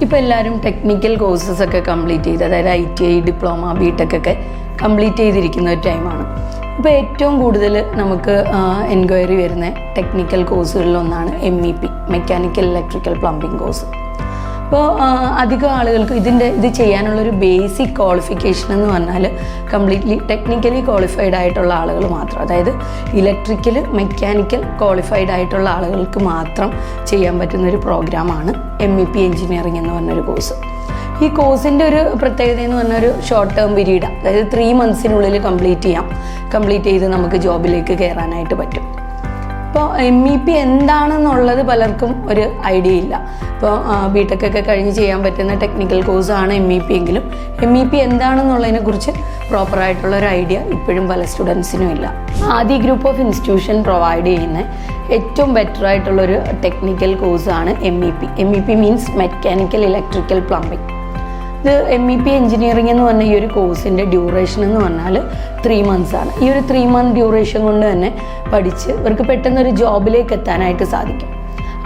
ഇപ്പോൾ എല്ലാവരും technical കോഴ്സസൊക്കെ complete ചെയ്ത്, അതായത് ITI, ഡിപ്ലോമ, BTech ഒക്കെ കംപ്ലീറ്റ് ചെയ്തിരിക്കുന്ന ഒരു ടൈമാണ്. ഇപ്പോൾ ഏറ്റവും കൂടുതൽ നമുക്ക് എൻക്വയറി വരുന്ന ടെക്നിക്കൽ കോഴ്സുകളിലൊന്നാണ് MEP, mechanical electrical plumbing course. അപ്പോൾ അധികം ആളുകൾക്ക് ഇത് ചെയ്യാനുള്ളൊരു ബേസിക് ക്വാളിഫിക്കേഷൻ എന്ന് പറഞ്ഞാൽ കംപ്ലീറ്റ്ലി ടെക്നിക്കലി ക്വാളിഫൈഡ് ആയിട്ടുള്ള ആളുകൾ മാത്രം, അതായത് ഇലക്ട്രിക്കൽ, മെക്കാനിക്കൽ ക്വാളിഫൈഡ് ആയിട്ടുള്ള ആളുകൾക്ക് മാത്രം ചെയ്യാൻ പറ്റുന്നൊരു പ്രോഗ്രാമാണ് MEP എഞ്ചിനീയറിംഗ് എന്ന് പറഞ്ഞൊരു കോഴ്സ്. ഈ കോഴ്സിൻ്റെ ഒരു പ്രത്യേകത എന്ന് പറഞ്ഞാൽ ഒരു ഷോർട്ട് ടേം പീരീഡ്, അതായത് 3 monthsനുള്ളിൽ കംപ്ലീറ്റ് ചെയ്ത് നമുക്ക് ജോബിലേക്ക് കയറാനായിട്ട് പറ്റും. ഇപ്പോൾ MEP എന്താണെന്നുള്ളത് പലർക്കും ഒരു ഐഡിയ ഇല്ല. ഇപ്പോൾ BTech ഒക്കെ കഴിഞ്ഞ് ചെയ്യാൻ പറ്റുന്ന ടെക്നിക്കൽ കോഴ്സാണ് MEP എങ്കിലും MEP എന്താണെന്നുള്ളതിനെക്കുറിച്ച് പ്രോപ്പറായിട്ടുള്ള ഒരു ഐഡിയ ഇപ്പോഴും പല സ്റ്റുഡൻസിനും ഇല്ല. ആദ്യ ഗ്രൂപ്പ് ഓഫ് ഇൻസ്റ്റിറ്റ്യൂഷൻ പ്രൊവൈഡ് ചെയ്യുന്ന ഏറ്റവും ബെറ്റർ ആയിട്ടുള്ളൊരു ടെക്നിക്കൽ കോഴ്സാണ് MEP. MEP means mechanical electrical plumbing. ഇത് MEP എഞ്ചിനീയറിംഗ് എന്ന് പറഞ്ഞ ഈ ഒരു കോഴ്സിൻ്റെ ഡ്യൂറേഷൻ എന്ന് പറഞ്ഞാൽ 3 months ആണ്. ഈ ഒരു 3 month ഡ്യൂറേഷൻ കൊണ്ട് തന്നെ പഠിച്ച് ഇവർക്ക് പെട്ടെന്നൊരു ജോബിലേക്ക് എത്താനായിട്ട് സാധിക്കും.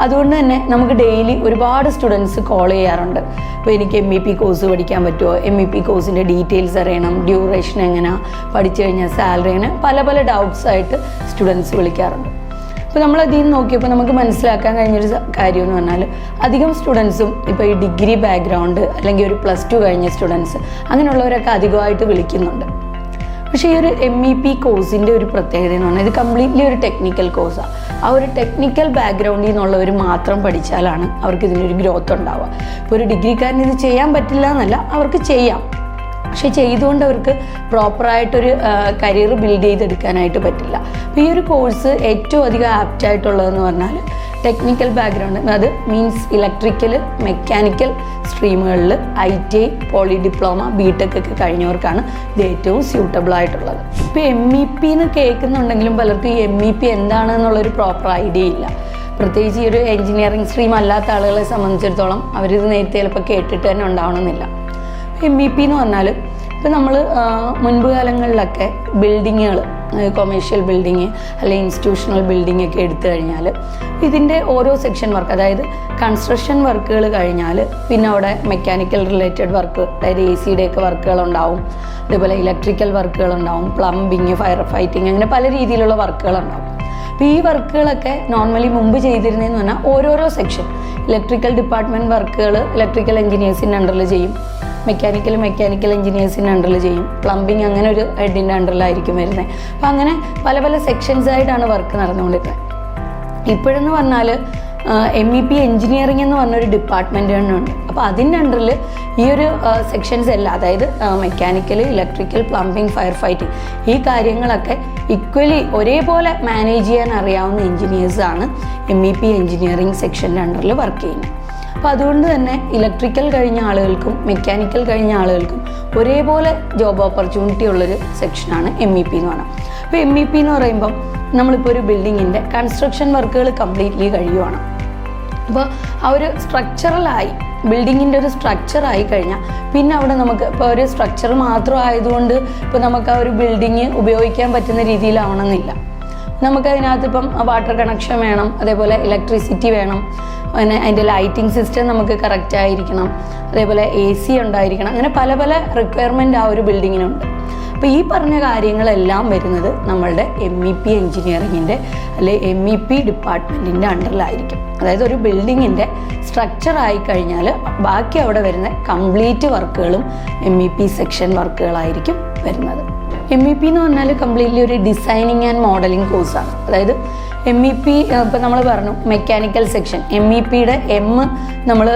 അതുകൊണ്ട് തന്നെ നമുക്ക് ഡെയിലി ഒരുപാട് സ്റ്റുഡൻസ് കോൾ ചെയ്യാറുണ്ട്. ഇപ്പോൾ എനിക്ക് MEP കോഴ്സ് പഠിക്കാൻ പറ്റുമോ, MEP കോഴ്സിൻ്റെ ഡീറ്റെയിൽസ് അറിയണം, ഡ്യൂറേഷൻ എങ്ങനെയാണ്, പഠിച്ചു കഴിഞ്ഞാൽ സാലറി എങ്ങനെ, പല ഡൗട്ട്സ് ആയിട്ട് സ്റ്റുഡൻസ് വിളിക്കാറുണ്ട്. അപ്പോൾ നമ്മളതിൽ നിന്ന് നോക്കിയപ്പോൾ നമുക്ക് മനസ്സിലാക്കാൻ കഴിഞ്ഞൊരു കാര്യം എന്ന് പറഞ്ഞാൽ അധികം സ്റ്റുഡൻസും ഇപ്പോൾ ഈ ഡിഗ്രി ബാക്ക്ഗ്രൗണ്ട് അല്ലെങ്കിൽ ഒരു +2 കഴിഞ്ഞ സ്റ്റുഡൻസ് അങ്ങനെയുള്ളവരൊക്കെ അധികമായിട്ട് വിളിക്കുന്നുണ്ട്. പക്ഷേ ഈ ഒരു MEP കോഴ്സിൻ്റെ ഒരു പ്രത്യേകത എന്ന് പറഞ്ഞാൽ ഇത് കംപ്ലീറ്റ്ലി ഒരു ടെക്നിക്കൽ കോഴ്സാണ്. ആ ഒരു ടെക്നിക്കൽ ബാക്ക്ഗ്രൗണ്ടിൽ നിന്നുള്ളവർ മാത്രം പഠിച്ചാലാണ് അവർക്ക് ഇതിനൊരു ഗ്രോത്ത് ഉണ്ടാവുക. ഇപ്പോൾ ഒരു ഡിഗ്രിക്കാരന് ഇത് ചെയ്യാൻ പറ്റില്ല എന്നല്ല, അവർക്ക് ചെയ്യാം. പക്ഷെ ചെയ്തുകൊണ്ട് അവർക്ക് പ്രോപ്പറായിട്ടൊരു കരിയർ ബിൽഡ് ചെയ്തെടുക്കാനായിട്ട് പറ്റില്ല. അപ്പോൾ ഈ ഒരു കോഴ്സ് ഏറ്റവും അധികം ആപ്റ്റായിട്ടുള്ളതെന്ന് പറഞ്ഞാൽ ടെക്നിക്കൽ ബാക്ക്ഗ്രൗണ്ട്, അത് മീൻസ് ഇലക്ട്രിക്കൽ, മെക്കാനിക്കൽ സ്ട്രീമുകളിൽ ITI, പോളി ഡിപ്ലോമ, BTech ഒക്കെ കഴിഞ്ഞവർക്കാണ് ഇത് ഏറ്റവും സ്യൂട്ടബിൾ ആയിട്ടുള്ളത്. ഇപ്പോൾ MEP എന്ന് കേൾക്കുന്നുണ്ടെങ്കിലും പലർക്കും ഈ MEP എന്താണെന്നുള്ളൊരു പ്രോപ്പർ ഐഡിയ ഇല്ല. പ്രത്യേകിച്ച് ഈ ഒരു എഞ്ചിനീയറിംഗ് സ്ട്രീം അല്ലാത്ത ആളുകളെ സംബന്ധിച്ചിടത്തോളം അവരിത് നേരത്തെ ചിലപ്പോൾ കേട്ടിട്ട് തന്നെ ഉണ്ടാവണമെന്നില്ല. MEP എന്ന് പറഞ്ഞാൽ ഇപ്പോൾ നമ്മൾ മുൻപ് കാലങ്ങളിലൊക്കെ ബിൽഡിങ്ങുകൾ, കൊമേഴ്ഷ്യൽ ബിൽഡിങ് അല്ലെങ്കിൽ ഇൻസ്റ്റിറ്റ്യൂഷണൽ ബിൽഡിംഗ് ഒക്കെ എടുത്തു കഴിഞ്ഞാൽ ഇതിൻ്റെ ഓരോ സെക്ഷൻ വർക്ക്, അതായത് കൺസ്ട്രക്ഷൻ വർക്കുകൾ കഴിഞ്ഞാൽ പിന്നെ അവിടെ മെക്കാനിക്കൽ റിലേറ്റഡ് വർക്ക്, അതായത് ACയുടെയൊക്കെ വർക്കുകളുണ്ടാവും, അതേപോലെ ഇലക്ട്രിക്കൽ വർക്കുകളുണ്ടാവും, പ്ലംബിങ്, ഫയർ ഫൈറ്റിങ്, അങ്ങനെ പല രീതിയിലുള്ള വർക്കുകളുണ്ടാവും. അപ്പോൾ ഈ വർക്കുകളൊക്കെ നോർമലി മുമ്പ് ചെയ്തിരുന്നതെന്ന് പറഞ്ഞാൽ ഓരോരോ സെക്ഷൻ, ഇലക്ട്രിക്കൽ ഡിപ്പാർട്ട്മെൻറ്റ് വർക്കുകൾ ഇലക്ട്രിക്കൽ എഞ്ചിനീയേഴ്സിൻ്റെ അണ്ടറിൽ ചെയ്യും, മെക്കാനിക്കൽ എഞ്ചിനീയേഴ്സിൻ്റെ അണ്ടറിൽ ചെയ്യും, പ്ലംബിങ് അങ്ങനെ ഒരു ഹെഡിൻ്റെ അണ്ടറിലായിരിക്കും വരുന്നത്. അപ്പോൾ അങ്ങനെ പല സെക്ഷൻസ് ആയിട്ടാണ് വർക്ക് നടന്നുകൊണ്ടിരിക്കുന്നത്. ഇപ്പോഴെന്ന് പറഞ്ഞാൽ MEP എഞ്ചിനീയറിംഗ് എന്ന് പറഞ്ഞൊരു ഡിപ്പാർട്ട്മെൻറ്റ് തന്നെ ഉണ്ട്. അപ്പോൾ അതിൻ്റെ അണ്ടറിൽ ഈ ഒരു സെക്ഷൻസ് എല്ലാം, അതായത് mechanical, electrical, plumbing, fire fighting, ഈ കാര്യങ്ങളൊക്കെ ഈക്വലി ഒരേപോലെ മാനേജ് ചെയ്യാൻ അറിയാവുന്ന എഞ്ചിനീയേഴ്സാണ് MEP എഞ്ചിനീയറിംഗ് സെക്ഷൻ്റെ അണ്ടറിൽ വർക്ക് ചെയ്യുന്നത്. അപ്പോൾ അതുകൊണ്ട് തന്നെ ഇലക്ട്രിക്കൽ കഴിഞ്ഞ ആളുകൾക്കും മെക്കാനിക്കൽ കഴിഞ്ഞ ആളുകൾക്കും ഒരേപോലെ ജോബ് ഓപ്പർച്യൂണിറ്റി ഉള്ളൊരു സെക്ഷനാണ് MEP എന്ന് പറയുന്നത്. അപ്പോൾ MEP എന്ന് പറയുമ്പം നമ്മളിപ്പോൾ ഒരു ബിൽഡിങ്ങിൻ്റെ കൺസ്ട്രക്ഷൻ വർക്കുകൾ കംപ്ലീറ്റ്ലി കഴിയുവാണ്. അപ്പോൾ ആ ഒരു സ്ട്രക്ചറലായി ബിൽഡിങ്ങിൻ്റെ ഒരു സ്ട്രക്ചറായി കഴിഞ്ഞാൽ പിന്നെ അവിടെ നമുക്ക് ഇപ്പോൾ ഒരു സ്ട്രക്ചർ മാത്രം ആയതുകൊണ്ട് ഇപ്പോൾ നമുക്ക് ആ ഒരു ബിൽഡിങ് ഉപയോഗിക്കാൻ പറ്റുന്ന രീതിയിലാവണമെന്നില്ല. നമുക്കതിനകത്ത് ഇപ്പം വാട്ടർ കണക്ഷൻ വേണം, അതേപോലെ ഇലക്ട്രിസിറ്റി വേണം, പിന്നെ അതിൻ്റെ ലൈറ്റിംഗ് സിസ്റ്റം നമുക്ക് കറക്റ്റ് ആയിരിക്കണം, അതേപോലെ AC ഉണ്ടായിരിക്കണം, അങ്ങനെ പല റിക്വയർമെൻറ്റ് ആ ഒരു ബിൽഡിങ്ങിനുണ്ട്. അപ്പോൾ ഈ പറഞ്ഞ കാര്യങ്ങളെല്ലാം വരുന്നത് നമ്മളുടെ MEP എഞ്ചിനീയറിങ്ങിൻ്റെ അല്ലെങ്കിൽ MEP ഡിപ്പാർട്ട്മെൻറ്റിൻ്റെ അണ്ടറിലായിരിക്കും. അതായത് ഒരു ബിൽഡിങ്ങിൻ്റെ സ്ട്രക്ചർ ആയി കഴിഞ്ഞാൽ ബാക്കി അവിടെ വരുന്ന കംപ്ലീറ്റ് വർക്കുകളും MEP സെക്ഷൻ വർക്കുകളായിരിക്കും വരുന്നത്. MEP എന്ന് പറഞ്ഞാൽ കംപ്ലീറ്റ്ലി ഒരു ഡിസൈനിങ് ആൻഡ് മോഡലിംഗ് കോഴ്സാണ്. അതായത് MEP ഇപ്പം നമ്മൾ പറഞ്ഞു മെക്കാനിക്കൽ സെക്ഷൻ, MEPയുടെ M നമ്മൾ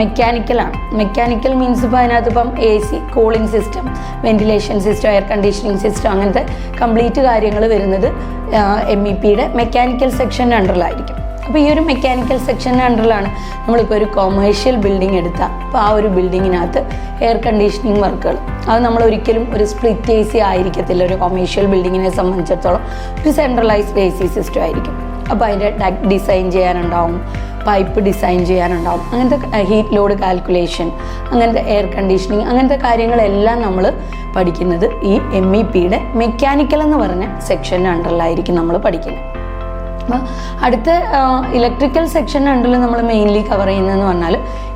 മെക്കാനിക്കലാണ്. മെക്കാനിക്കൽ മീൻസ് ഇപ്പോൾ അതിനകത്ത് ഇപ്പം AC, cooling system, ventilation system, air conditioning system, അങ്ങനത്തെ കംപ്ലീറ്റ് കാര്യങ്ങൾ വരുന്നത് MEPയുടെ മെക്കാനിക്കൽ സെക്ഷൻ്റെ അണ്ടറിലായിരിക്കും. അപ്പോൾ ഈ ഒരു മെക്കാനിക്കൽ സെക്ഷൻ്റെ അണ്ടറിലാണ് നമ്മളിപ്പോൾ ഒരു കൊമേഴ്ഷ്യൽ ബിൽഡിംഗ് എടുത്താൽ അപ്പോൾ ആ ഒരു ബിൽഡിങ്ങിനകത്ത് എയർ കണ്ടീഷനിങ് വർക്കുകൾ, അത് നമ്മൾ ഒരിക്കലും ഒരു സ്പ്ലിറ്റ് AC ആയിരിക്കത്തില്ല. ഒരു കൊമേഴ്ഷ്യൽ ബിൽഡിങ്ങിനെ സംബന്ധിച്ചിടത്തോളം ഒരു സെൻട്രലൈസ്ഡ് AC സിസ്റ്റം ആയിരിക്കും. അപ്പോൾ അതിൻ്റെ ഡക്ട് ഡിസൈൻ ചെയ്യാനുണ്ടാവും, പൈപ്പ് ഡിസൈൻ ചെയ്യാനുണ്ടാവും, അങ്ങനത്തെ ഹീറ്റ് ലോഡ് കാൽക്കുലേഷൻ, അങ്ങനത്തെ എയർ കണ്ടീഷനിങ്, അങ്ങനത്തെ കാര്യങ്ങളെല്ലാം നമ്മൾ പഠിക്കുന്നത് ഈ MEPയുടെ മെക്കാനിക്കൽ എന്ന് പറഞ്ഞ സെക്ഷൻ്റെ അണ്ടറിലായിരിക്കും നമ്മൾ പഠിക്കുന്നത്. അടുത്ത ഇലക്ട്രിക്കൽ സെക്ഷൻ ഉണ്ടല്ലോ നമ്മൾ മെയിൻലി കവർ ചെയ്യുന്നതെന്ന് പറഞ്ഞാൽ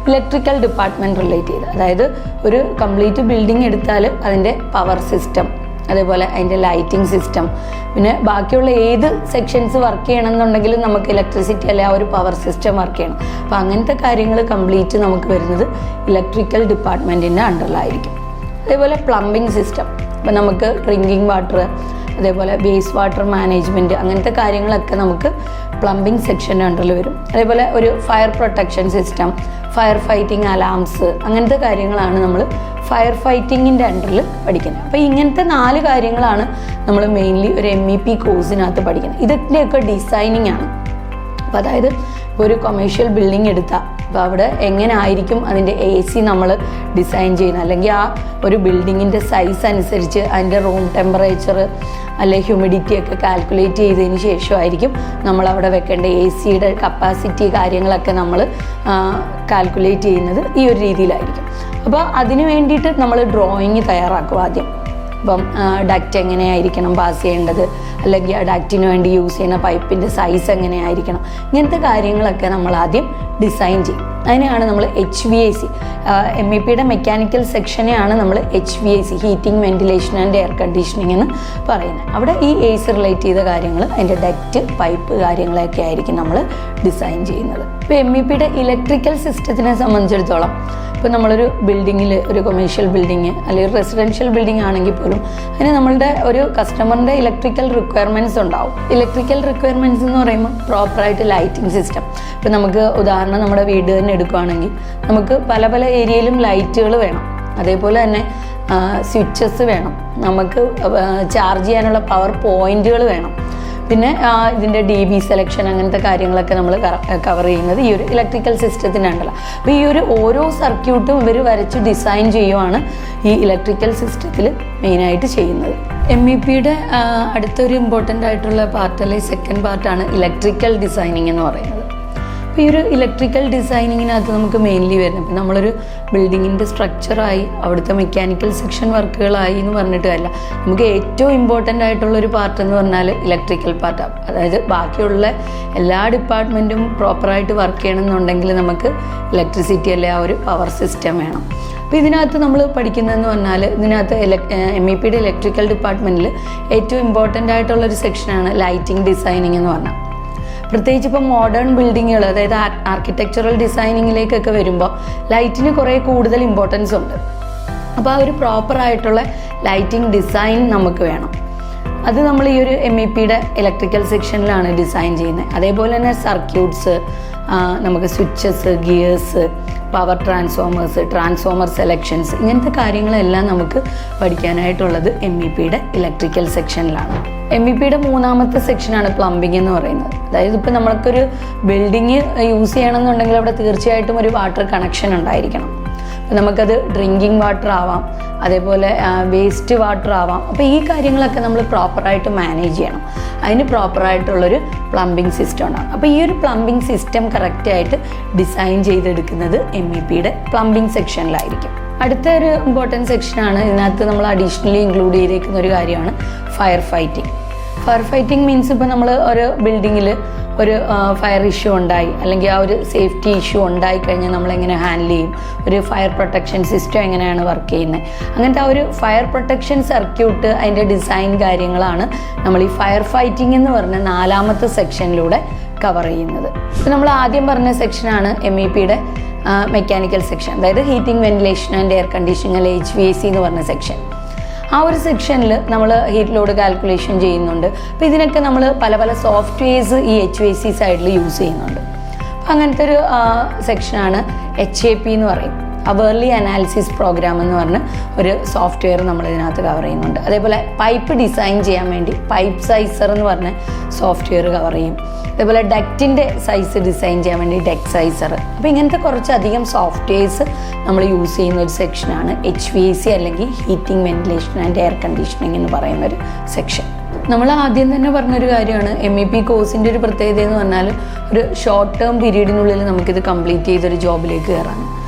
ഇലക്ട്രിക്കൽ ഡിപ്പാർട്ട്മെൻറ്റ് റിലേറ്റ് ചെയ്ത്, അതായത് ഒരു കംപ്ലീറ്റ് ബിൽഡിംഗ് എടുത്താൽ അതിൻ്റെ പവർ സിസ്റ്റം, അതേപോലെ അതിൻ്റെ ലൈറ്റിംഗ് സിസ്റ്റം, പിന്നെ ബാക്കിയുള്ള ഏത് സെക്ഷൻസ് വർക്ക് ചെയ്യണമെന്നുണ്ടെങ്കിലും നമുക്ക് ഇലക്ട്രിസിറ്റി അല്ലെ ആ ഒരു പവർ സിസ്റ്റം വർക്ക് ചെയ്യണം. അപ്പോൾ അങ്ങനത്തെ കാര്യങ്ങൾ കംപ്ലീറ്റ് നമുക്ക് വരുന്നത് ഇലക്ട്രിക്കൽ ഡിപ്പാർട്ട്മെൻറ്റിൻ്റെ അണ്ടറിലായിരിക്കും. അതേപോലെ പ്ലംബിംഗ് സിസ്റ്റം, ഇപ്പം നമുക്ക് ഡ്രിങ്കിങ് വാട്ടർ, അതേപോലെ വേസ്റ്റ് വാട്ടർ മാനേജ്മെൻറ്റ്, അങ്ങനത്തെ കാര്യങ്ങളൊക്കെ നമുക്ക് പ്ലംബിംഗ് സെക്ഷൻ്റെ അണ്ടറിൽ വരും. അതേപോലെ ഒരു fire protection system, fire fighting alarms, അങ്ങനത്തെ കാര്യങ്ങളാണ് നമ്മൾ ഫയർ ഫൈറ്റിങ്ങിൻ്റെ അണ്ടറിൽ പഠിക്കുന്നത്. അപ്പോൾ ഇങ്ങനത്തെ 4 കാര്യങ്ങളാണ് നമ്മൾ മെയിൻലി ഒരു MEP കോഴ്സിനകത്ത് പഠിക്കുന്നത്. ഇതിൻ്റെയൊക്കെ ഡിസൈനിങ് ആണ്. അപ്പോൾ അതായത് ഇപ്പോൾ ഒരു കൊമേഴ്ഷ്യൽ ബിൽഡിംഗ് എടുത്താൽ അപ്പോൾ അവിടെ എങ്ങനെ ആയിരിക്കും അതിൻ്റെ AC നമ്മൾ ഡിസൈൻ ചെയ്യുന്നത്, അല്ലെങ്കിൽ ആ ഒരു ബിൽഡിങ്ങിൻ്റെ സൈസ് അനുസരിച്ച് അതിൻ്റെ റൂം ടെമ്പറേച്ചർ അല്ലെ ഹ്യൂമിഡിറ്റി ഒക്കെ കാൽക്കുലേറ്റ് ചെയ്തതിന് ശേഷമായിരിക്കും നമ്മളവിടെ വെക്കേണ്ട AC-യുടെ കപ്പാസിറ്റി കാര്യങ്ങളൊക്കെ നമ്മൾ കാൽക്കുലേറ്റ് ചെയ്യുന്നത് ഈ ഒരു രീതിയിലായിരിക്കും. അപ്പോൾ അതിന് വേണ്ടിയിട്ട് നമ്മൾ ഡ്രോയിങ് തയ്യാറാക്കും ആദ്യം. ഇപ്പം ഡക്റ്റ് എങ്ങനെയായിരിക്കണം പാസ് ചെയ്യേണ്ടത്, അല്ലെങ്കിൽ ആ ഡക്റ്റിന് വേണ്ടി യൂസ് ചെയ്യുന്ന പൈപ്പിൻ്റെ സൈസ് എങ്ങനെയായിരിക്കണം, ഇങ്ങനത്തെ കാര്യങ്ങളൊക്കെ നമ്മൾ ആദ്യം ഡിസൈൻ ചെയ്യും. അതിനെയാണ് നമ്മൾ HVAC, MEPയുടെ മെക്കാനിക്കൽ സെക്ഷനെയാണ് നമ്മൾ HVAC, heating ventilation and air conditioning എന്ന് പറയുന്നത്. അവിടെ ഈ AC റിലേറ്റ് ചെയ്ത കാര്യങ്ങൾ, അതിൻ്റെ ഡക്റ്റ് പൈപ്പ് കാര്യങ്ങളൊക്കെ ആയിരിക്കും നമ്മൾ ഡിസൈൻ ചെയ്യുന്നത്. ഇപ്പോൾ MEPയുടെ ഇലക്ട്രിക്കൽ സിസ്റ്റത്തിനെ സംബന്ധിച്ചിടത്തോളം ഇപ്പോൾ നമ്മളൊരു ബിൽഡിങ്ങിൽ, ഒരു കൊമേഴ്ഷ്യൽ ബിൽഡിങ് അല്ലെങ്കിൽ ഒരു റെസിഡൻഷ്യൽ ബിൽഡിംഗ് ആണെങ്കിൽ പോലും അതിന് നമ്മളുടെ ഒരു കസ്റ്റമറിൻ്റെ ഇലക്ട്രിക്കൽ റിക്വയർമെൻറ്റ്സ് ഉണ്ടാവും. ഇലക്ട്രിക്കൽ റിക്വയർമെൻറ്റ്സ് എന്ന് പറയുമ്പോൾ പ്രോപ്പറായിട്ട് ലൈറ്റിംഗ് സിസ്റ്റം, ഇപ്പോൾ നമുക്ക് ഉദാഹരണം നമ്മുടെ വീട് തന്നെ എടുക്കുകയാണെങ്കിൽ നമുക്ക് പല പല ഏരിയയിലും ലൈറ്റുകൾ വേണം, അതേപോലെ തന്നെ സ്വിച്ചസ് വേണം, നമുക്ക് ചാർജ് ചെയ്യാനുള്ള പവർ പോയിന്റുകൾ വേണം, പിന്നെ ഇതിൻ്റെ DB സെലക്ഷൻ, അങ്ങനത്തെ കാര്യങ്ങളൊക്കെ നമ്മൾ കവർ ചെയ്യുന്നത് ഈ ഒരു ഇലക്ട്രിക്കൽ സിസ്റ്റത്തിനുണ്ടല്ലോ. അപ്പോൾ ഈ ഒരു ഓരോ സർക്യൂട്ടും ഇവർ വരച്ച് ഡിസൈൻ ചെയ്യുവാണ് ഈ ഇലക്ട്രിക്കൽ സിസ്റ്റത്തിൽ മെയിനായിട്ട് ചെയ്യുന്നത്. MEPയുടെ അടുത്തൊരു ഇമ്പോർട്ടൻ്റ് ആയിട്ടുള്ള പാർട്ട്, അല്ലെങ്കിൽ സെക്കൻഡ് പാർട്ടാണ് ഇലക്ട്രിക്കൽ ഡിസൈനിങ് എന്ന് പറയുന്നത്. അപ്പോൾ ഈ ഒരു ഇലക്ട്രിക്കൽ ഡിസൈനിങ്ങിനകത്ത് നമുക്ക് മെയിൻലി വരുന്നത്, ഇപ്പോൾ നമ്മളൊരു ബിൽഡിങ്ങിൻ്റെ സ്ട്രക്ചറായി അവിടുത്തെ മെക്കാനിക്കൽ സെക്ഷൻ വർക്കുകളായി എന്ന് പറഞ്ഞിട്ടല്ല, നമുക്ക് ഏറ്റവും ഇമ്പോർട്ടൻ്റ് ആയിട്ടുള്ളൊരു പാർട്ട് എന്ന് പറഞ്ഞാൽ ഇലക്ട്രിക്കൽ പാർട്ടാണ്. അതായത് ബാക്കിയുള്ള എല്ലാ ഡിപ്പാർട്ട്മെൻറ്റും പ്രോപ്പറായിട്ട് വർക്ക് ചെയ്യണമെന്നുണ്ടെങ്കിൽ നമുക്ക് ഇലക്ട്രിസിറ്റി അല്ലെ ആ ഒരു പവർ സിസ്റ്റം വേണം. അപ്പോൾ ഇതിനകത്ത് നമ്മൾ പഠിക്കുന്നതെന്ന് പറഞ്ഞാൽ, ഇതിനകത്ത് MEPയുടെ ഇലക്ട്രിക്കൽ ഡിപ്പാർട്ട്മെൻറ്റിൽ ഏറ്റവും ഇമ്പോർട്ടൻ്റ് ആയിട്ടുള്ളൊരു സെക്ഷനാണ് ലൈറ്റിംഗ് ഡിസൈനിങ് എന്ന് പറഞ്ഞാൽ. പ്രത്യേകിച്ച് ഇപ്പോൾ മോഡേൺ ബിൽഡിങ്ങുകൾ, അതായത് ആർക്കിടെക്ചറൽ ഡിസൈനിങ്ങിലേക്കൊക്കെ വരുമ്പോൾ ലൈറ്റിന് കുറേ കൂടുതൽ ഇമ്പോർട്ടൻസ് ഉണ്ട്. അപ്പോൾ ആ ഒരു പ്രോപ്പറായിട്ടുള്ള ലൈറ്റിംഗ് ഡിസൈൻ നമുക്ക് വേണം. അത് നമ്മൾ ഈ ഒരു MEPയുടെ ഇലക്ട്രിക്കൽ സെക്ഷനിലാണ് ഡിസൈൻ ചെയ്യുന്നത്. അതേപോലെ തന്നെ സർക്യൂട്ട്സ്, നമുക്ക് switches, gears, power transformer selections, ഇങ്ങനത്തെ കാര്യങ്ങളെല്ലാം നമുക്ക് പഠിക്കാനായിട്ടുള്ളത് MEPയുടെ ഇലക്ട്രിക്കൽ സെക്ഷനിലാണ്. MEPയുടെ 3ാമത്തെ സെക്ഷനാണ് പ്ലംബിംഗ് എന്ന് പറയുന്നത്. അതായത് ഇപ്പോൾ നമുക്കൊരു ബിൽഡിങ് യൂസ് ചെയ്യണമെന്നുണ്ടെങ്കിൽ അവിടെ തീർച്ചയായിട്ടും ഒരു വാട്ടർ കണക്ഷൻ ഉണ്ടായിരിക്കണം. അപ്പോൾ നമുക്കത് ഡ്രിങ്കിങ് വാട്ടർ ആവാം, അതേപോലെ വേസ്റ്റ് വാട്ടർ ആവാം. അപ്പോൾ ഈ കാര്യങ്ങളൊക്കെ നമ്മൾ പ്രോപ്പറായിട്ട് മാനേജ് ചെയ്യണം. അതിന് പ്രോപ്പറായിട്ടുള്ളൊരു പ്ലംബിംഗ് സിസ്റ്റം ഉണ്ടാകും. അപ്പോൾ ഈ ഒരു പ്ലംബിംഗ് സിസ്റ്റം കറക്റ്റായിട്ട് ഡിസൈൻ ചെയ്തെടുക്കുന്നത് MEPയുടെ പ്ലംബിംഗ് സെക്ഷനിലായിരിക്കും. അടുത്ത ഒരു ഇമ്പോർട്ടൻറ്റ് സെക്ഷനാണ്, ഇതിനകത്ത് നമ്മൾ അഡീഷണലി ഇൻക്ലൂഡ് ചെയ്തേക്കുന്ന ഒരു കാര്യമാണ് fire fighting. Fire fighting means ഇപ്പോൾ നമ്മൾ ഒരു ബിൽഡിങ്ങിൽ ഒരു ഫയർ ഇഷ്യൂ ഉണ്ടായി, അല്ലെങ്കിൽ ആ ഒരു സേഫ്റ്റി ഇഷ്യൂ ഉണ്ടായി കഴിഞ്ഞാൽ നമ്മളെങ്ങനെ ഹാൻഡിൽ ചെയ്യും, ഒരു ഫയർ പ്രൊട്ടക്ഷൻ സിസ്റ്റം എങ്ങനെയാണ് വർക്ക് ചെയ്യുന്നത്, അങ്ങനത്തെ ആ ഒരു ഫയർ പ്രൊട്ടക്ഷൻ സർക്യൂട്ട്, അതിൻ്റെ ഡിസൈൻ കാര്യങ്ങളാണ് നമ്മൾ ഈ ഫയർ ഫൈറ്റിംഗ് എന്ന് പറഞ്ഞ 4ാമത്തെ സെക്ഷനിലൂടെ കവർ ചെയ്യുന്നത്. ഇപ്പോൾ നമ്മൾ ആദ്യം പറഞ്ഞ സെക്ഷനാണ് MEPയുടെ മെക്കാനിക്കൽ സെക്ഷൻ, അതായത് heating ventilation and air conditioning, അല്ലെ HVAC എന്ന് പറഞ്ഞ സെക്ഷൻ. ആ ഒരു സെക്ഷനിൽ നമ്മൾ ഹീറ്റ് ലോഡ് കാൽക്കുലേഷൻ ചെയ്യുന്നുണ്ട്. അപ്പോൾ ഇതിനൊക്കെ നമ്മൾ പല പല സോഫ്റ്റ്വെയർസ് ഈ HVAC സൈഡിൽ യൂസ് ചെയ്യുന്നുണ്ട്. അപ്പോൾ അങ്ങനത്തെ ഒരു സെക്ഷനാണ് HAP എന്ന് പറയും, അവേർലി അനാലിസിസ് പ്രോഗ്രാം എന്ന് പറഞ്ഞ് ഒരു സോഫ്റ്റ്വെയർ നമ്മൾ ഇതിനകത്ത് കവർ ചെയ്യുന്നുണ്ട്. അതേപോലെ പൈപ്പ് ഡിസൈൻ ചെയ്യാൻ വേണ്ടി പൈപ്പ് സൈസർ എന്ന് പറഞ്ഞ സോഫ്റ്റ്വെയർ കവർ ചെയ്യും. അതേപോലെ ഡക്റ്റിൻ്റെ സൈസ് ഡിസൈൻ ചെയ്യാൻ വേണ്ടി ഡെക് സൈസർ. അപ്പോൾ ഇങ്ങനത്തെ കുറച്ചധികം സോഫ്റ്റ്വെയർസ് നമ്മൾ യൂസ് ചെയ്യുന്ന ഒരു സെക്ഷനാണ് HVAC, അല്ലെങ്കിൽ heating ventilation and air conditioning എന്ന് പറയുന്ന ഒരു സെക്ഷൻ. നമ്മൾ ആദ്യം തന്നെ പറഞ്ഞൊരു കാര്യമാണ്, MEP കോഴ്സിൻ്റെ ഒരു പ്രത്യേകത എന്ന് പറഞ്ഞാൽ ഒരു ഷോർട്ട് ടേം പീരീഡിനുള്ളിൽ നമുക്കിത് കംപ്ലീറ്റ് ചെയ്തൊരു ജോബിലേക്ക് കയറാം.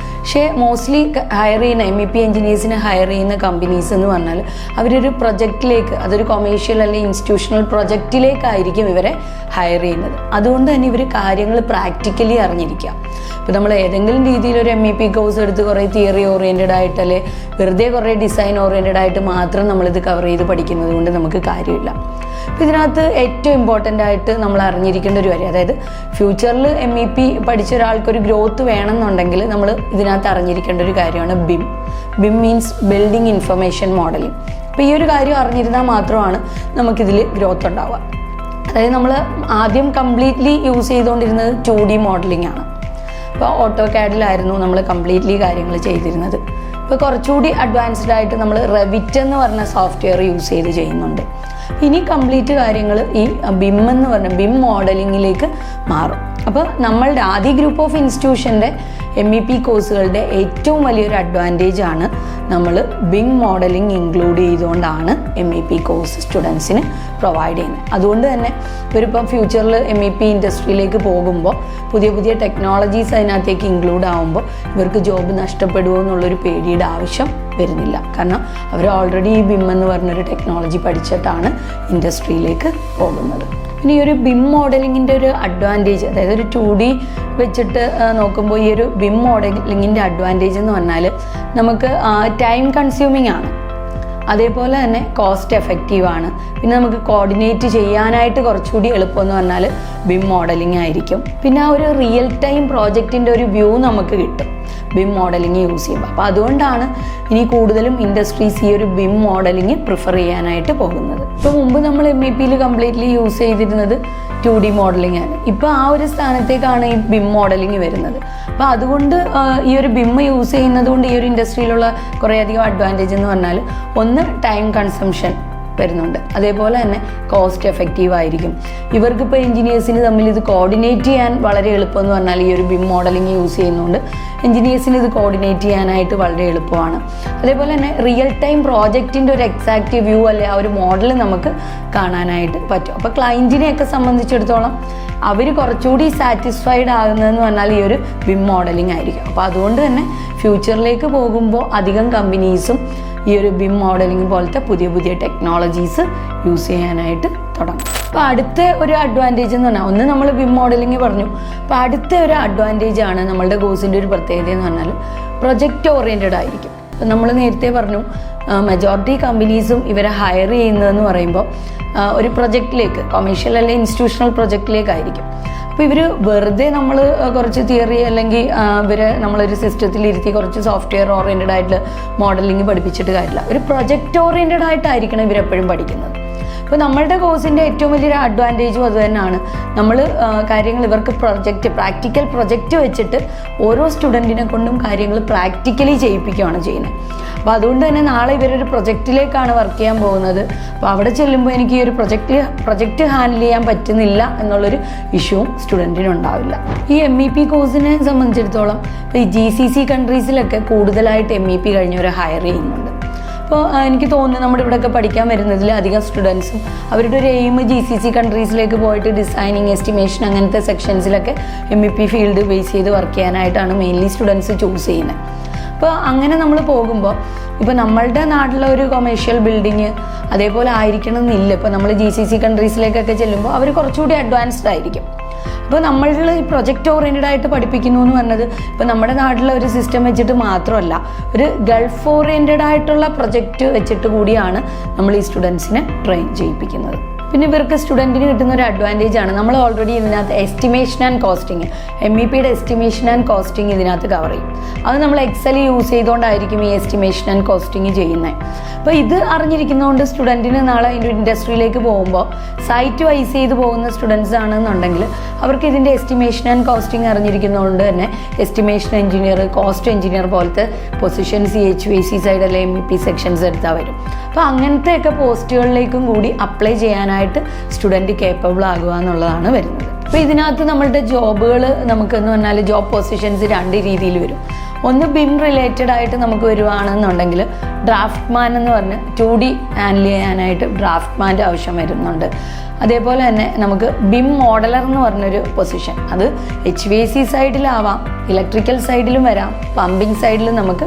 പക്ഷേ മോസ്റ്റ്ലി ഹയർ ചെയ്യുന്ന MEP എഞ്ചിനീയേഴ്സിനെ ഹയർ ചെയ്യുന്ന കമ്പനീസ് എന്ന് പറഞ്ഞാൽ അവരൊരു പ്രൊജക്റ്റിലേക്ക്, അതൊരു കൊമേഴ്ഷ്യൽ അല്ലെങ്കിൽ ഇൻസ്റ്റിറ്റ്യൂഷണൽ പ്രൊജക്റ്റിലേക്കായിരിക്കും ഇവരെ ഹയർ ചെയ്യുന്നത്. അതുകൊണ്ട് തന്നെ ഇവർ കാര്യങ്ങൾ പ്രാക്ടിക്കലി അറിഞ്ഞിരിക്കുക. ഇപ്പോൾ നമ്മൾ ഏതെങ്കിലും രീതിയിൽ ഒരു MEP കോഴ്സ് എടുത്ത് കുറേ തിയറി ഓറിയൻറ്റഡ് ആയിട്ട് അല്ലെ വെറുതെ കുറേ ഡിസൈൻ ഓറിയൻറ്റഡ് ആയിട്ട് മാത്രം നമ്മളിത് കവർ ചെയ്ത് പഠിക്കുന്നത് കൊണ്ട് നമുക്ക് കാര്യമില്ല. അപ്പോൾ ഇതിനകത്ത് ഏറ്റവും ഇമ്പോർട്ടൻ്റ് ആയിട്ട് നമ്മൾ അറിഞ്ഞിരിക്കേണ്ട ഒരു കാര്യം, അതായത് ഫ്യൂച്ചറിൽ MEP പഠിച്ച ഒരാൾക്കൊരു ഗ്രോത്ത് വേണമെന്നുണ്ടെങ്കിൽ നമ്മൾ ഇതിനകത്ത് അറിഞ്ഞിരിക്കേണ്ട ഒരു കാര്യമാണ് BIM means building information modelling. അപ്പോൾ ഈ ഒരു കാര്യം അറിഞ്ഞിരുന്നാൽ മാത്രമാണ് നമുക്കിതിൽ ഗ്രോത്ത് ഉണ്ടാവുക. അതായത് നമ്മൾ ആദ്യം കംപ്ലീറ്റ്ലി യൂസ് ചെയ്തുകൊണ്ടിരുന്നത് 2D മോഡലിംഗ് ആണ്. അപ്പോൾ ഓട്ടോകാഡിലായിരുന്നു നമ്മൾ കംപ്ലീറ്റ്ലി കാര്യങ്ങൾ ചെയ്തിരുന്നത്. ഇപ്പോൾ കുറച്ചുകൂടി അഡ്വാൻസ്ഡ് ആയിട്ട് നമ്മൾ റെവിറ്റ് എന്ന് പറഞ്ഞ സോഫ്റ്റ്വെയർ യൂസ് ചെയ്ത് ചെയ്യുന്നുണ്ട്. ഇനി കംപ്ലീറ്റ് കാര്യങ്ങൾ ഈ BIM എന്ന് പറഞ്ഞ BIM മോഡലിങ്ങിലേക്ക് മാറും. അപ്പോൾ നമ്മളുടെ ആദ്യ ഗ്രൂപ്പ് ഓഫ് ഇൻസ്റ്റിറ്റ്യൂഷൻ്റെ MEP കോഴ്സുകളുടെ ഏറ്റവും വലിയൊരു അഡ്വാൻറ്റേജ് ആണ് നമ്മൾ BIM മോഡലിംഗ് ഇൻക്ലൂഡ് ചെയ്തുകൊണ്ടാണ് MEP കോഴ്സ് സ്റ്റുഡൻസിന് പ്രൊവൈഡ് ചെയ്യുന്നത്. അതുകൊണ്ട് തന്നെ ഇവരിപ്പം ഫ്യൂച്ചറിൽ MEP ഇൻഡസ്ട്രിയിലേക്ക് പോകുമ്പോൾ പുതിയ പുതിയ ടെക്നോളജീസ് അതിനകത്തേക്ക് ഇൻക്ലൂഡ് ആകുമ്പോൾ ഇവർക്ക് ജോബ് നഷ്ടപ്പെടുമോ എന്നുള്ളൊരു പേടിയുടെ ആവശ്യം വരുന്നില്ല. കാരണം അവർ ഓൾറെഡി ഈ BIM എന്ന് പറഞ്ഞൊരു ടെക്നോളജി പഠിച്ചിട്ടാണ് ഇൻഡസ്ട്രിയിലേക്ക് പോകുന്നത്. പിന്നെ ഈ ഒരു BIM മോഡലിങ്ങിൻ്റെ ഒരു അഡ്വാൻറ്റേജ്, അതായത് ഒരു 2D വെച്ചിട്ട് നോക്കുമ്പോൾ ഈ ഒരു BIM മോഡലിങ്ങിൻ്റെ അഡ്വാൻറ്റേജ് എന്ന് പറഞ്ഞാൽ നമുക്ക് ടൈം കൺസ്യൂമിങ് ആണ്, അതേപോലെ തന്നെ കോസ്റ്റ് എഫക്റ്റീവ് ആണ്. പിന്നെ നമുക്ക് കോർഡിനേറ്റ് ചെയ്യാനായിട്ട് കുറച്ചുകൂടി എളുപ്പമെന്ന് പറഞ്ഞാൽ BIM മോഡലിംഗ് ആയിരിക്കും. പിന്നെ ആ ഒരു റിയൽ ടൈം പ്രോജക്റ്റിൻ്റെ ഒരു വ്യൂ നമുക്ക് കിട്ടും BIM മോഡലിംഗ് യൂസ് ചെയ്യുമ്പോൾ. അപ്പോൾ അതുകൊണ്ടാണ് ഇനി കൂടുതലും ഇൻഡസ്ട്രീസ് ഈ ഒരു BIM മോഡലിംഗ് പ്രിഫർ ചെയ്യാനായിട്ട് പോകുന്നത്. ഇപ്പോൾ മുമ്പ് നമ്മൾ MEPയിൽ കംപ്ലീറ്റ്ലി യൂസ് ചെയ്തിരുന്നത് 2D മോഡലിംഗ് ആണ്. ഇപ്പോൾ ആ ഒരു സ്ഥാനത്തേക്കാണ് ഈ BIM മോഡലിംഗ് വരുന്നത്. അപ്പോൾ അതുകൊണ്ട് ഈ ഒരു BIM യൂസ് ചെയ്യുന്നത് കൊണ്ട് ഈ ഒരു ഇൻഡസ്ട്രിയിലുള്ള കുറേയധികം അഡ്വാൻറ്റേജ് എന്ന് പറഞ്ഞാൽ ഒന്ന് ടൈം കൺസംഷൻ വരുന്നുണ്ട്, അതേപോലെ തന്നെ കോസ്റ്റ് എഫക്റ്റീവ് ആയിരിക്കും. ഇവർക്കിപ്പോൾ എഞ്ചിനീയേഴ്സിന് തമ്മിൽ ഇത് കോർഡിനേറ്റ് ചെയ്യാൻ വളരെ എളുപ്പമെന്ന് പറഞ്ഞാൽ ഈ ഒരു BIM മോഡലിംഗ് യൂസ് ചെയ്യുന്നതുകൊണ്ട് എഞ്ചിനീയേഴ്സിന് ഇത് കോർഡിനേറ്റ് ചെയ്യാനായിട്ട് വളരെ എളുപ്പമാണ്. അതേപോലെ തന്നെ റിയൽ ടൈം പ്രോജക്റ്റിൻ്റെ ഒരു എക്സാക്റ്റ് വ്യൂ അല്ലെ ആ ഒരു മോഡൽ നമുക്ക് കാണാനായിട്ട് പറ്റും. അപ്പോൾ ക്ലയൻറ്റിനെയൊക്കെ സംബന്ധിച്ചിടത്തോളം അവർ കുറച്ചുകൂടി സാറ്റിസ്ഫൈഡ് ആകുന്നതെന്ന് പറഞ്ഞാൽ ഈ ഒരു BIM മോഡലിംഗ് ആയിരിക്കും. അപ്പോൾ അതുകൊണ്ട് തന്നെ ഫ്യൂച്ചറിലേക്ക് പോകുമ്പോൾ അധികം കമ്പനീസും ഈ ഒരു BIM മോഡലിംഗ് പോലത്തെ പുതിയ പുതിയ ടെക്നോളജീസ് യൂസ് ചെയ്യാനായിട്ട് തുടങ്ങും. അപ്പോൾ അടുത്ത ഒരു അഡ്വാൻറ്റേജ് എന്ന് പറഞ്ഞാൽ, ഒന്ന് നമ്മൾ BIM മോഡലിംഗ് പറഞ്ഞു. അപ്പോൾ അടുത്ത ഒരു അഡ്വാൻറ്റേജ് ആണ് നമ്മളുടെ കോഴ്സിൻ്റെ ഒരു പ്രത്യേകത എന്ന് പറഞ്ഞാൽ പ്രൊജക്റ്റ് ഓറിയൻറ്റഡ് ആയിരിക്കും. അപ്പം നമ്മൾ നേരത്തെ പറഞ്ഞു മെജോറിറ്റി കമ്പനീസും ഇവരെ ഹയർ ചെയ്യുന്നതെന്ന് പറയുമ്പോൾ ഒരു പ്രൊജക്റ്റിലേക്ക്, കൊമേഴ്ഷ്യൽ അല്ലെങ്കിൽ ഇൻസ്റ്റിറ്റ്യൂഷണൽ പ്രൊജക്റ്റിലേക്കായിരിക്കും. അപ്പോൾ ഇവർ വെറുതെ നമ്മൾ കുറച്ച് തിയറി അല്ലെങ്കിൽ ഇവരെ നമ്മളൊരു സിസ്റ്റത്തിൽ ഇരുത്തി കുറച്ച് സോഫ്റ്റ്വെയർ ഓറിയൻറ്റഡ് ആയിട്ട് മോഡലിംഗ് പഠിപ്പിച്ചിട്ട് കാര്യമില്ല. ഒരു പ്രൊജക്റ്റ് ഓറിയൻറ്റഡ് ആയിട്ടായിരിക്കണം ഇവരെപ്പോഴും പഠിക്കുന്നത്. അപ്പോൾ നമ്മളുടെ കോഴ്സിൻ്റെ ഏറ്റവും വലിയൊരു അഡ്വാൻറ്റേജും അത് തന്നെയാണ്. നമ്മൾ കാര്യങ്ങൾ ഇവർക്ക് പ്രാക്ടിക്കൽ പ്രൊജക്റ്റ് വെച്ചിട്ട് ഓരോ സ്റ്റുഡൻറ്റിനെ കൊണ്ടും കാര്യങ്ങൾ പ്രാക്ടിക്കലി ചെയ്യിപ്പിക്കുകയാണ് ചെയ്യുന്നത്. അപ്പോൾ അതുകൊണ്ട് തന്നെ നാളെ ഇവരൊരു പ്രൊജക്റ്റിലേക്കാണ് വർക്ക് ചെയ്യാൻ പോകുന്നത്. അപ്പോൾ അവിടെ ചെല്ലുമ്പോൾ എനിക്ക് ഈ ഒരു പ്രൊജക്റ്റ് ഹാൻഡിൽ ചെയ്യാൻ പറ്റുന്നില്ല എന്നുള്ളൊരു ഇഷ്യൂവും സ്റ്റുഡൻറ്റിനുണ്ടാവില്ല. ഈ MEP കോഴ്സിനെ സംബന്ധിച്ചിടത്തോളം ഇപ്പോൾ ഈ GCC കൺട്രീസിലൊക്കെ കൂടുതലായിട്ട് MEP കഴിഞ്ഞവരെ ഹയർ ചെയ്യുന്നുണ്ട്. അപ്പോൾ എനിക്ക് തോന്നുന്നു നമ്മുടെ ഇവിടെയൊക്കെ പഠിക്കാൻ വരുന്നതിൽ അധികം സ്റ്റുഡൻസും അവരുടെ ഒരു എയിം GCC കൺട്രീസിലേക്ക് പോയിട്ട് ഡിസൈനിങ്, എസ്റ്റിമേഷൻ അങ്ങനത്തെ സെക്ഷൻസിലൊക്കെ MEP ഫീൽഡ് ബേസ് ചെയ്ത് വർക്ക് ചെയ്യാനായിട്ടാണ് മെയിൻലി സ്റ്റുഡൻസ് ചൂസ് ചെയ്യുന്നത്. അപ്പോൾ അങ്ങനെ നമ്മൾ പോകുമ്പോൾ ഇപ്പോൾ നമ്മളുടെ നാട്ടിലെ ഒരു കൊമേഴ്ഷ്യൽ ബിൽഡിങ് അതേപോലെ ആയിരിക്കണം എന്നില്ല. ഇപ്പോൾ നമ്മൾ GCC കൺട്രീസിലേക്കൊക്കെ ചെല്ലുമ്പോൾ അവർ കുറച്ചുകൂടി അഡ്വാൻസ്ഡ് ആയിരിക്കും. അപ്പോൾ നമ്മൾ ഈ പ്രൊജക്റ്റ് ഓറിയൻറ്റഡ് ആയിട്ട് പഠിപ്പിക്കുന്നു എന്ന് പറഞ്ഞത് ഇപ്പോൾ നമ്മുടെ നാട്ടിലെ ഒരു സിസ്റ്റം വെച്ചിട്ട് മാത്രമല്ല, ഒരു ഗൾഫ് ഓറിയൻറ്റഡ് ആയിട്ടുള്ള പ്രൊജക്റ്റ് വെച്ചിട്ട് കൂടിയാണ് നമ്മൾ ഈ സ്റ്റുഡൻസിനെ ട്രെയിൻ ചെയ്യിപ്പിക്കുന്നത്. പിന്നെ ഇവർക്ക് സ്റ്റുഡൻറ്റിന് കിട്ടുന്ന ഒരു അഡ്വാൻറ്റേജ് ആണ്, നമ്മൾ ഓൾറെഡി ഇതിനകത്ത് എസ്റ്റിമേഷൻ ആൻഡ് കോസ്റ്റിംഗ്, MEPയുടെ എസ്റ്റിമേഷൻ ആൻഡ് കോസ്റ്റിംഗ് ഇതിനകത്ത് കവർ ചെയ്യും. അത് നമ്മൾ എക്സൽ യൂസ് ചെയ്തുകൊണ്ടായിരിക്കും ഈ എസ്റ്റിമേഷൻ ആൻഡ് കോസ്റ്റിംഗ് ചെയ്യുന്നത്. അപ്പോൾ ഇത് അറിഞ്ഞിരിക്കുന്നതുകൊണ്ട് സ്റ്റുഡൻറ്റിന് നാളെ ഇതിൻ്റെ ഇൻഡസ്ട്രിയിലേക്ക് പോകുമ്പോൾ സൈറ്റ് വൈസ് ചെയ്ത് പോകുന്ന സ്റ്റുഡൻസ് ആണെന്നുണ്ടെങ്കിൽ അവർക്ക് ഇതിൻ്റെ എസ്റ്റിമേഷൻ ആൻഡ് കോസ്റ്റിംഗ് അറിഞ്ഞിരിക്കുന്നതുകൊണ്ട് തന്നെ എസ്റ്റിമേഷൻ എഞ്ചിനീയർ, കോസ്റ്റ് എഞ്ചിനീയർ പോലത്തെ പൊസിഷൻസ് HVAC സൈഡ് അല്ലെങ്കിൽ MEP സെക്ഷൻസ് എടുത്താൽ വരും. അപ്പോൾ അങ്ങനത്തെയൊക്കെ പോസ്റ്റുകളിലേക്കും കൂടി അപ്ലൈ ചെയ്യാനായിട്ട് സ്റ്റുഡൻറ്റ് കേപ്പബിൾ ആകുക എന്നുള്ളതാണ് വരുന്നത്. അപ്പോൾ ഇതിനകത്ത് നമ്മളുടെ ജോബുകൾ നമുക്കെന്ന് പറഞ്ഞാൽ ജോബ് പൊസിഷൻസ് രണ്ട് രീതിയിൽ വരും. ഒന്ന് ബിം റിലേറ്റഡ് ആയിട്ട് നമുക്ക് വരുവാണെന്നുണ്ടെങ്കിൽ ഡ്രാഫ്റ്റ്മാൻ എന്ന് പറഞ്ഞ് 2D ഹാൻഡിൽ ചെയ്യാനായിട്ട് ഡ്രാഫ്റ്റ്മാൻ്റെ ആവശ്യം വരുന്നുണ്ട്. അതേപോലെ തന്നെ നമുക്ക് ബിം മോഡലർ എന്ന് പറഞ്ഞൊരു പൊസിഷൻ, അത് HVAC സൈഡിലാവാം, ഇലക്ട്രിക്കൽ സൈഡിലും വരാം, പമ്പിങ് സൈഡിൽ നമുക്ക്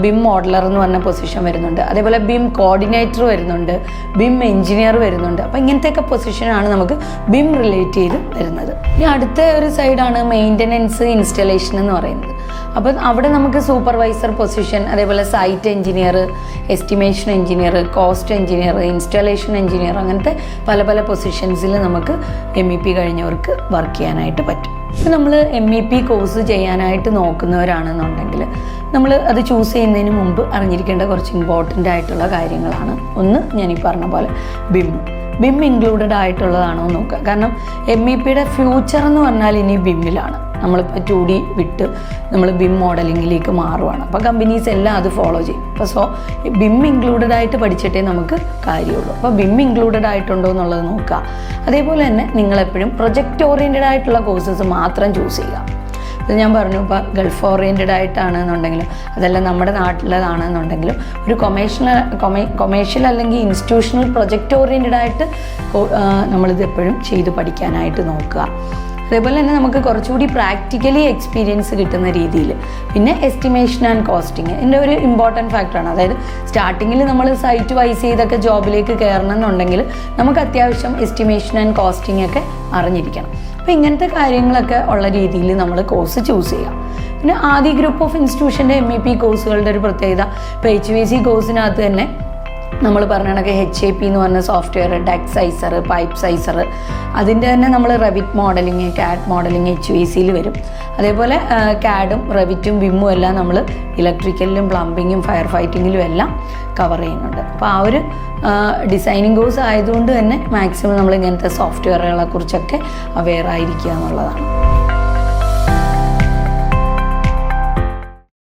ബിം മോഡലർ എന്ന് പറഞ്ഞ പൊസിഷൻ വരുന്നുണ്ട്. അതേപോലെ ബിം കോർഡിനേറ്റർ വരുന്നുണ്ട്, ബിം എഞ്ചിനീയർ വരുന്നുണ്ട്. അപ്പോൾ ഇങ്ങനത്തെയൊക്കെ പൊസിഷനാണ് നമുക്ക് ബിം റിലേറ്റ് ചെയ്ത് വരുന്നത്. ഇനി അടുത്ത ഒരു സൈഡാണ് മെയിൻ്റനൻസ് ഇൻസ്റ്റലേഷൻ എന്ന് പറയുന്നത്. അപ്പോൾ അവിടെ നമുക്ക് സൂപ്പർവൈസർ പൊസിഷൻ, അതേപോലെ site engineer, estimation engineer, cost engineer, installation engineer, അങ്ങനത്തെ പല പല പൊസിഷൻസിൽ നമുക്ക് MEP കഴിഞ്ഞവർക്ക് വർക്ക് ചെയ്യാനായിട്ട് പറ്റും. ഇപ്പോൾ നമ്മൾ MEP കോഴ്സ് ചെയ്യാനായിട്ട് നോക്കുന്നവരാണെന്നുണ്ടെങ്കിൽ നമ്മൾ അത് ചൂസ് ചെയ്യുന്നതിന് മുമ്പ് അറിഞ്ഞിരിക്കേണ്ട കുറച്ച് ഇമ്പോർട്ടൻ്റ് ആയിട്ടുള്ള കാര്യങ്ങളാണ്. ഒന്ന്, ഞാൻ ഈ പറഞ്ഞ പോലെ ബിം ഇൻക്ലൂഡഡ് ആയിട്ടുള്ളതാണോ എന്ന് നോക്കുക. കാരണം MEPയുടെ ഫ്യൂച്ചർ എന്ന് പറഞ്ഞാൽ ഇനി ബിമ്മിലാണ്. നമ്മളിപ്പോൾ 2D വിട്ട് നമ്മൾ ബിം മോഡലിങ്ങിലേക്ക് മാറുവാണ്. അപ്പോൾ കമ്പനീസ് എല്ലാം അത് ഫോളോ ചെയ്യും. അപ്പോൾ ബിം ഇൻക്ലൂഡഡ് ആയിട്ട് പഠിച്ചിട്ടേ നമുക്ക് കാര്യമുള്ളൂ. അപ്പോൾ ബിം ഇൻക്ലൂഡഡ് ആയിട്ടുണ്ടോ എന്നുള്ളത് നോക്കുക. അതേപോലെ തന്നെ നിങ്ങളെപ്പോഴും പ്രൊജക്റ്റ് ഓറിയൻറ്റഡ് ആയിട്ടുള്ള കോഴ്സസ് മാത്രം ചൂസ് ചെയ്യുക. ഇത് ഞാൻ പറഞ്ഞു, ഇപ്പോൾ ഗൾഫ് ഓറിയൻറ്റഡ് ആയിട്ടാണെന്നുണ്ടെങ്കിലും അതല്ല നമ്മുടെ നാട്ടിലതാണെന്നുണ്ടെങ്കിലും ഒരു കൊമേഴ്ഷ്യൽ അല്ലെങ്കിൽ ഇൻസ്റ്റിറ്റ്യൂഷണൽ പ്രൊജക്റ്റ് ഓറിയൻറ്റഡ് ആയിട്ട് നമ്മളിത് എപ്പോഴും ചെയ്ത് പഠിക്കാനായിട്ട് നോക്കുക. അതേപോലെ തന്നെ നമുക്ക് കുറച്ചുകൂടി പ്രാക്ടിക്കലി എക്സ്പീരിയൻസ് കിട്ടുന്ന രീതിയിൽ. പിന്നെ എസ്റ്റിമേഷൻ ആൻഡ് കോസ്റ്റിംഗ് ഇതിൻ്റെ ഒരു ഇമ്പോർട്ടൻറ്റ് ഫാക്ടറാണ്. അതായത് സ്റ്റാർട്ടിങ്ങിൽ നമ്മൾ സൈറ്റ് വൈസ് ചെയ്തൊക്കെ ജോബിലേക്ക് കയറണം എന്നുണ്ടെങ്കിൽ നമുക്ക് അത്യാവശ്യം എസ്റ്റിമേഷൻ ആൻഡ് കോസ്റ്റിംഗ് ഒക്കെ അറിഞ്ഞിരിക്കണം. അപ്പോൾ ഇങ്ങനത്തെ കാര്യങ്ങളൊക്കെ ഉള്ള രീതിയിൽ നമ്മൾ കോഴ്സ് ചൂസ് ചെയ്യാം. പിന്നെ ആദ്യ ഗ്രൂപ്പ് ഓഫ് ഇൻസ്റ്റിറ്റ്യൂഷൻ്റെ MEP കോഴ്സുകളുടെ ഒരു പ്രത്യേകത, ഇപ്പോൾ HVAC കോഴ്സിനകത്ത് തന്നെ നമ്മൾ പറഞ്ഞ കണക്ക് HAP എന്ന് പറഞ്ഞ software, deck sizes, pipe sizes, അതിൻ്റെ തന്നെ നമ്മൾ റെവിറ്റ് മോഡലിങ്, CAD മോഡലിങ് HVACയിൽ വരും. അതേപോലെ CADും റെവിറ്റും വിമ്മും എല്ലാം നമ്മൾ ഇലക്ട്രിക്കലിലും പ്ലംബിങ്ങും ഫയർ ഫൈറ്റിങ്ങിലും എല്ലാം കവർ ചെയ്യുന്നുണ്ട്. അപ്പോൾ ആ ഒരു ഡിസൈനിങ് കോഴ്സ് ആയതുകൊണ്ട് തന്നെ മാക്സിമം നമ്മൾ ഇങ്ങനത്തെ സോഫ്റ്റ്വെയറുകളെ കുറിച്ചൊക്കെ അവെയർ ആയിരിക്കുക എന്നുള്ളതാണ്.